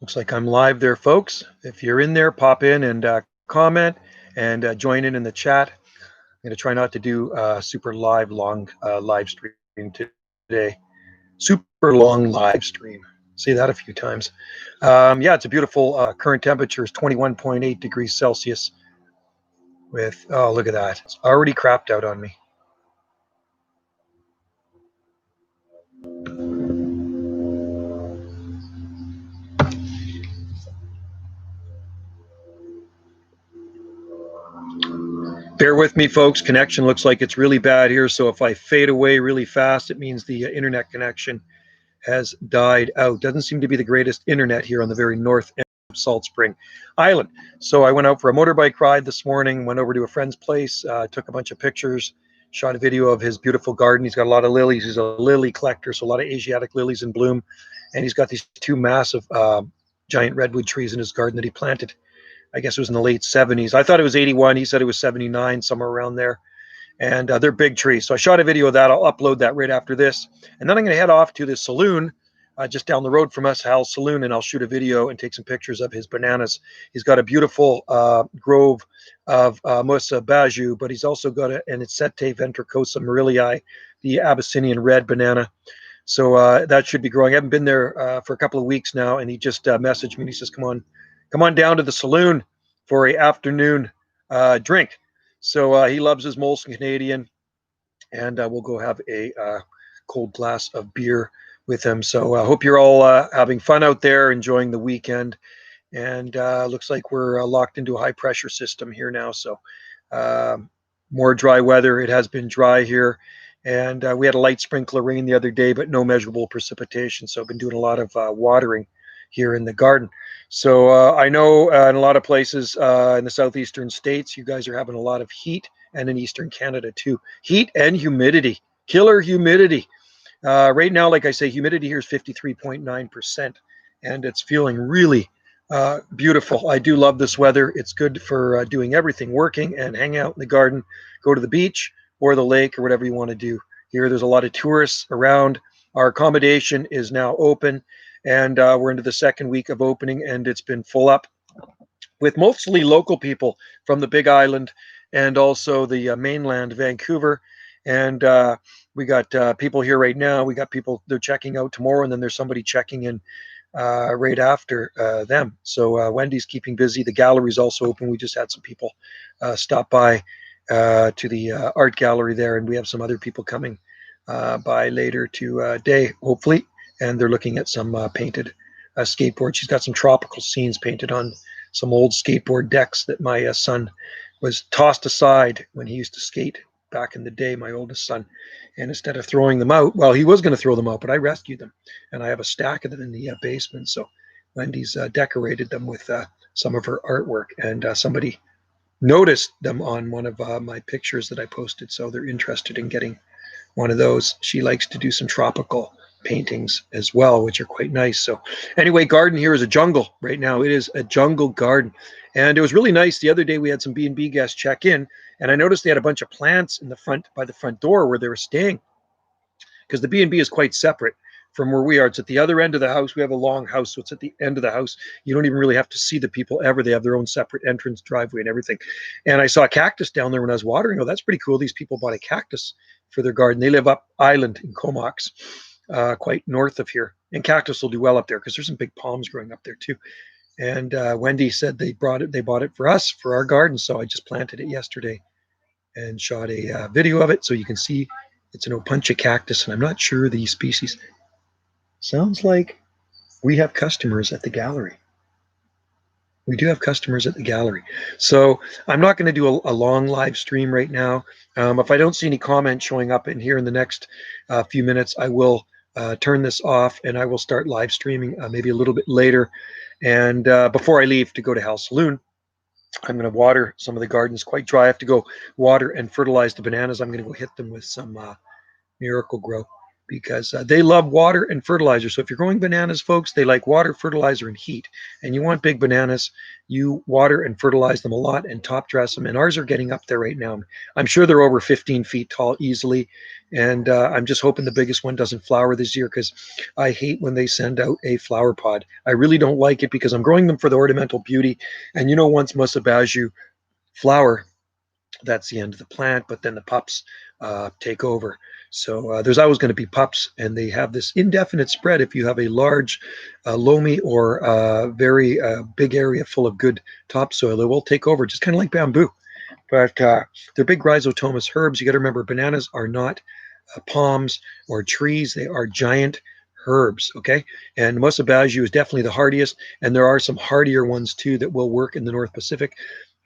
Looks like I'm live there, folks. If you're in there, pop in and comment and join in the chat. I'm going to try not to do super long live stream today. Super long live stream. Say that a few times. Yeah, it's a beautiful current temperature is 21.8 degrees Celsius with, oh, look at that. It's already crapped out on me. Bear with me, folks. Connection looks like it's really bad here. So if I fade away really fast, it means the internet connection has died out. Doesn't seem to be the greatest internet here on the very north end of Salt Spring Island. So I went out for a motorbike ride this morning, went over to a friend's place, took a bunch of pictures, shot a video of his beautiful garden. He's got a lot of lilies. He's a lily collector, so a lot of Asiatic lilies in bloom. And he's got these two massive giant redwood trees in his garden that he planted. I guess it was in the late 70s. I thought it was 81. He said it was 79, somewhere around there. And they're big trees. So I shot a video of that. I'll upload that right after this. And then I'm going to head off to the saloon just down the road from us, Hal's Saloon, and I'll shoot a video and take some pictures of his bananas. He's got a beautiful grove of Musa Baju, but he's also got an Ensete ventricosa Morillii, the Abyssinian red banana. So that should be growing. I haven't been there for a couple of weeks now, and he just messaged me and he says, come on down to the saloon for a afternoon drink. So he loves his Molson Canadian, and we'll go have a cold glass of beer with him. So I hope you're all having fun out there, enjoying the weekend. And looks like we're locked into a high pressure system here now. So more dry weather. It has been dry here. And we had a light sprinkler rain the other day, but no measurable precipitation. So I've been doing a lot of watering here in the garden. So I know in a lot of places in the southeastern states, you guys are having a lot of heat, and in eastern Canada too. Heat and humidity, killer humidity. Right now, like I say, humidity here is 53.9%, and it's feeling really beautiful. I do love this weather. It's good for doing everything, working and hang out in the garden, go to the beach or the lake or whatever you want to do. Here, there's a lot of tourists around. Our accommodation is now open, and we're into the second week of opening, and it's been full up with mostly local people from the Big Island and also the mainland, Vancouver. And we got people here right now. We got people, they're checking out tomorrow, and then there's somebody checking in right after them. So Wendy's keeping busy. The gallery's also open. We just had some people stop by to the art gallery there, and we have some other people coming by later today, hopefully. And they're looking at some painted skateboards. She's got some tropical scenes painted on some old skateboard decks that my son was tossed aside when he used to skate back in the day, my oldest son. And instead of throwing them out, well, he was going to throw them out, but I rescued them. And I have a stack of them in the basement. So Wendy's decorated them with some of her artwork. And somebody noticed them on one of my pictures that I posted. So they're interested in getting one of those. She likes to do some tropical paintings as well, which are quite nice. So anyway, garden here is a jungle right now. It is a jungle garden. And it was really nice. The other day we had some B&B guests check in, and I noticed they had a bunch of plants in the front by the front door where they were staying, because the B&B is quite separate from where we are. It's at the other end of the house. We have a long house, so it's at the end of the house. You don't even really have to see the people ever. They have their own separate entrance, driveway, and everything. And I saw a cactus down there when I was watering. Oh, that's pretty cool. These people bought a cactus for their garden. They live up island in Comox, quite north of here. And cactus will do well up there because there's some big palms growing up there too. And Wendy said they bought it for us, for our garden. So I just planted it yesterday and shot a video of it so you can see it's an Opuntia cactus, and I'm not sure the species. Sounds like we have customers at the gallery. We do have customers at the gallery. So I'm not going to do a long live stream right now. If I don't see any comments showing up in here in the next few minutes, I will turn this off and I will start live streaming maybe a little bit later. And before I leave to go to Hal's Saloon, I'm going to water some of the gardens. Quite dry. I have to go water and fertilize the bananas. I'm going to go hit them with some Miracle Grow, because they love water and fertilizer. So if you're growing bananas, folks, they like water, fertilizer, and heat. And you want big bananas, you water and fertilize them a lot and top dress them. And ours are getting up there right now. I'm sure they're over 15 feet tall easily. And I'm just hoping the biggest one doesn't flower this year, because I hate when they send out a flower pod. I really don't like it, because I'm growing them for the ornamental beauty. And once Musabaju flower, that's the end of the plant, but then the pups take over. So there's always going to be pups, and they have this indefinite spread. If you have a large, loamy or very big area full of good topsoil, they will take over, just kind of like bamboo. But they're big rhizotomous herbs. You got to remember, bananas are not palms or trees. They are giant herbs, okay? And Musabaju is definitely the hardiest, and there are some hardier ones too that will work in the North Pacific.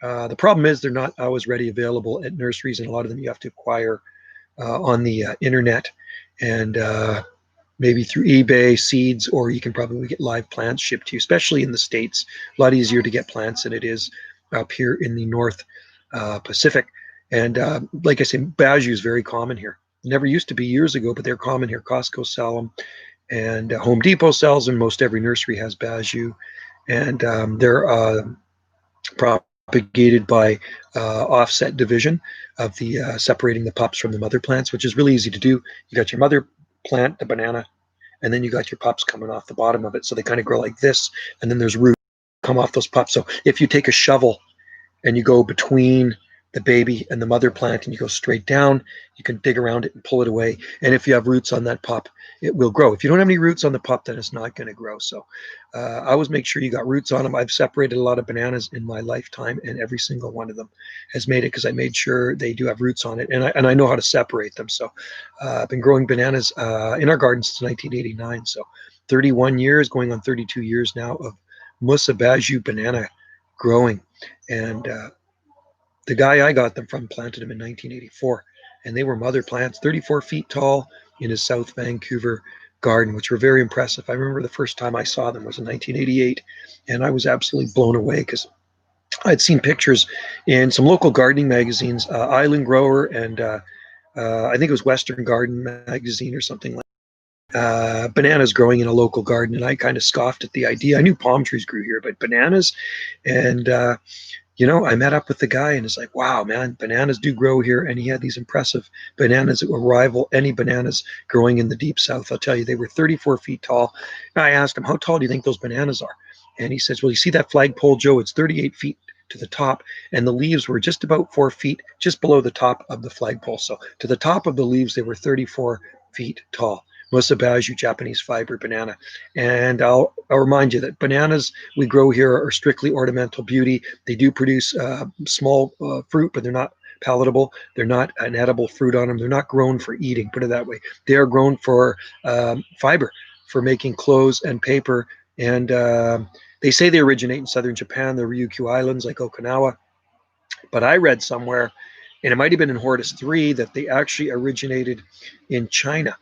The problem is they're not always ready available at nurseries, and a lot of them you have to acquire on the internet, and maybe through eBay seeds, or you can probably get live plants shipped to you, especially in the States. A lot easier to get plants than it is up here in the North Pacific. And like I said, Baju is very common here. Never used to be years ago, but they're common here. Costco sell them, and Home Depot sells them. Most every nursery has Baju, and they're propagated by offset division of the separating the pups from the mother plants, which is really easy to do. You got your mother plant, the banana, and then you got your pups coming off the bottom of it. So they kind of grow like this, and then there's roots come off those pups. So if you take a shovel and you go between the baby and the mother plant and you go straight down, you can dig around it and pull it away. And if you have roots on that pup, it will grow. If you don't have any roots on the pup, then it's not going to grow. So I always make sure you got roots on them. I've separated a lot of bananas in my lifetime, and every single one of them has made it, because I made sure they do have roots on it, and I know how to separate them. So I've been growing bananas in our garden since 1989. So 31 years, going on 32 years now of Musabaju banana growing. And the guy I got them from planted them in 1984, and they were mother plants, 34 feet tall, in his South Vancouver garden, which were very impressive. I remember the first time I saw them was in 1988, and I was absolutely blown away, because I'd seen pictures in some local gardening magazines, Island Grower, and I think it was Western Garden magazine or something like bananas growing in a local garden, and I kind of scoffed at the idea. I knew palm trees grew here, but bananas, and I met up with the guy, and it's like, wow, man, bananas do grow here. And he had these impressive bananas that will rival any bananas growing in the deep South. I'll tell you, they were 34 feet tall. And I asked him, how tall do you think those bananas are? And he says, well, you see that flagpole, Joe? It's 38 feet to the top, and the leaves were just about 4 feet, just below the top of the flagpole. So to the top of the leaves, they were 34 feet tall. Musabaju Japanese fiber banana. And I'll remind you that bananas we grow here are strictly ornamental beauty. They do produce small fruit, but they're not palatable. They're not an edible fruit on them. They're not grown for eating, put it that way. They are grown for fiber, for making clothes and paper. And they say they originate in southern Japan, the Ryukyu Islands, like Okinawa. But I read somewhere, and it might have been in Hortus 3, that they actually originated in China.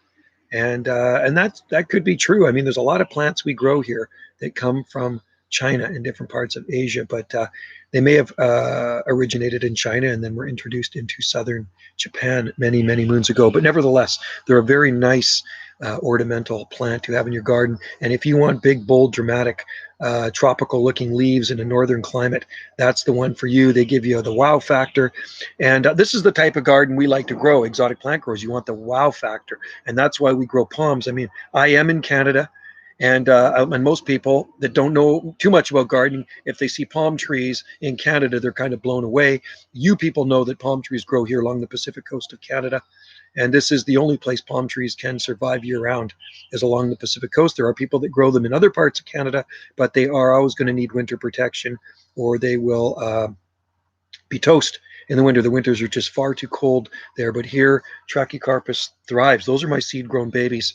And that could be true. I mean, there's a lot of plants we grow here that come from China and different parts of Asia, but they may have originated in China and then were introduced into southern Japan many, many moons ago. But nevertheless, they're a very nice ornamental plant to have in your garden. And if you want big, bold, dramatic, tropical-looking leaves in a northern climate, that's the one for you. They give you the wow factor. And this is the type of garden we like to grow, exotic plant growers. You want the wow factor. And that's why we grow palms. I mean, I am in Canada. And most people that don't know too much about gardening, if they see palm trees in Canada, they're kind of blown away. You people know that palm trees grow here along the Pacific coast of Canada. And this is the only place palm trees can survive year-round, is along the Pacific coast. There are people that grow them in other parts of Canada, but they are always going to need winter protection, or they will be toast in the winter. The winters are just far too cold there. But here, Trachycarpus thrives. Those are my seed-grown babies,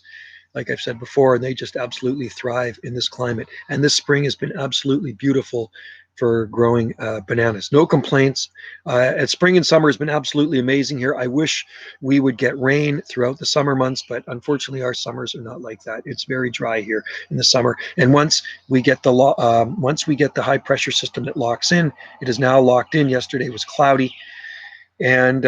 like I've said before, and they just absolutely thrive in this climate. And this spring has been absolutely beautiful for growing bananas. No complaints. At spring and summer has been absolutely amazing here. I wish we would get rain throughout the summer months, but unfortunately our summers are not like that. It's very dry here in the summer. And once we get the high pressure system that locks in, it is now locked in. Yesterday was cloudy, and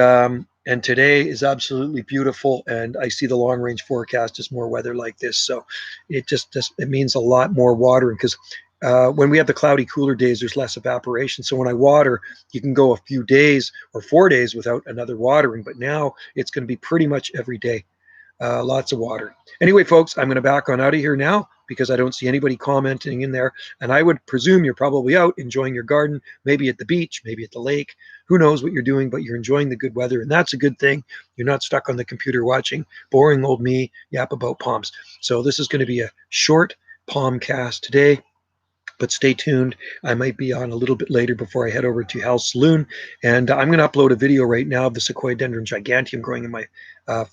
And today is absolutely beautiful, and I see the long range forecast is more weather like this. So it it means a lot more watering, because when we have the cloudy cooler days, there's less evaporation. So when I water, you can go a few days or 4 days without another watering, but now it's going to be pretty much every day. Lots of water. Anyway, folks, I'm going to back on out of here now because I don't see anybody commenting in there. And I would presume you're probably out enjoying your garden, maybe at the beach, maybe at the lake. Who knows what you're doing, but you're enjoying the good weather. And that's a good thing. You're not stuck on the computer watching boring old me yap about palms. So this is going to be a short Palmcast today, but stay tuned. I might be on a little bit later before I head over to Hal's Saloon. And I'm going to upload a video right now of the Sequoiadendron giganteum growing in my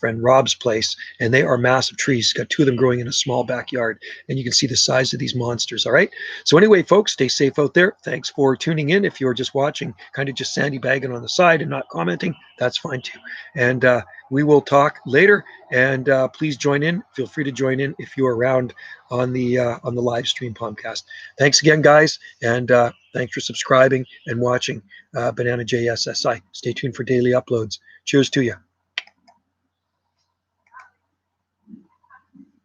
friend Rob's place. And they are massive trees. Got two of them growing in a small backyard. And you can see the size of these monsters. All right. So anyway, folks, stay safe out there. Thanks for tuning in. If you're just watching, kind of just sandy bagging on the side and not commenting, that's fine too. And we will talk later. And please join in. Feel free to join in if you're around on the live stream podcast. Thanks again, guys, and thanks for subscribing and watching Banana JSSI. Stay tuned for daily uploads. Cheers to you.